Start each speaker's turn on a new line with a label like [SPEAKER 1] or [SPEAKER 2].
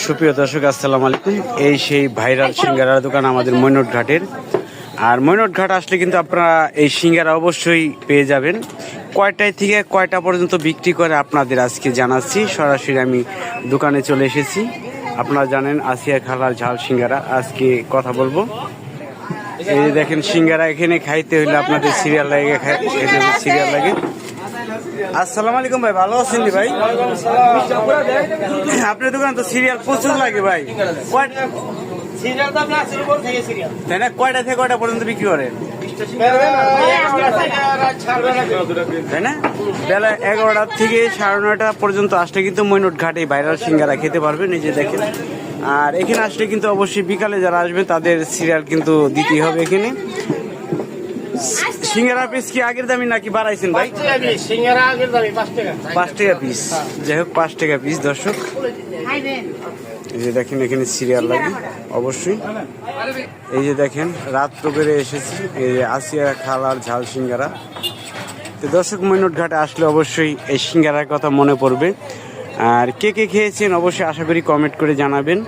[SPEAKER 1] সুপ্রিয় দর্শক আসসালামু আলাইকুম। এই সেই ভাইরাল সিঙ্গারার দোকান আমাদের মৈনট ঘাটের। আর মৈনট ঘাট আসলে কিন্তু আপনারা এই সিঙ্গারা অবশ্যই পেয়ে যাবেন। কয়টায় থেকে কয়টা পর্যন্ত বিক্রি করে আপনাদের আজকে জানাচ্ছি। সরাসরি আমি দোকানে চলে এসেছি। আপনারা জানেন আসিয়া খালার ঝাল সিঙ্গারা, আজকে কথা বলবো। এই যে দেখেন সিঙ্গারা এখানে খাইতে হইলে আপনাদের সিরিয়াল লাগে, সিরিয়াল লাগে। আসসালামু আলাইকুম ভাই, ভালো আছেন ভাই? আপনার দোকান তো সিরিয়াল প্রচুর লাগে ভাই। তাই না? কয়টা থেকে কয়টা পর্যন্ত বিক্রি করেন? তাই না? বেলা 11টা থেকে 9:30 পর্যন্ত আসলে কিন্তু মৈনট ঘাটে ভাইরাল সিঙ্গারা খেতে পারবেন। এই যে দেখেন। আর এখানে আসলে কিন্তু অবশ্যই বিকালে যারা আসবেন তাদের সিরিয়াল কিন্তু দিতেই হবে। এখানে সিঙ্গারা পিস কি আগের দামি নাকি বাড়াইছেন ভাই? 5 টাকা পিস। যাই হোক 5 টাকা পিস। দর্শক এই যে দেখেন এখানে সিরিয়াল লাগে অবশ্যই। এই যে দেখেন রাত্র করে এসেছি, এই যে আসিয়া খালার ঝাল সিঙ্গারা। তো দর্শক মৈনট ঘাটে আসলে অবশ্যই এই সিঙ্গারার কথা মনে পড়বে। আর কে কে খেয়েছেন অবশ্যই আশা করি কমেন্ট করে জানাবেন।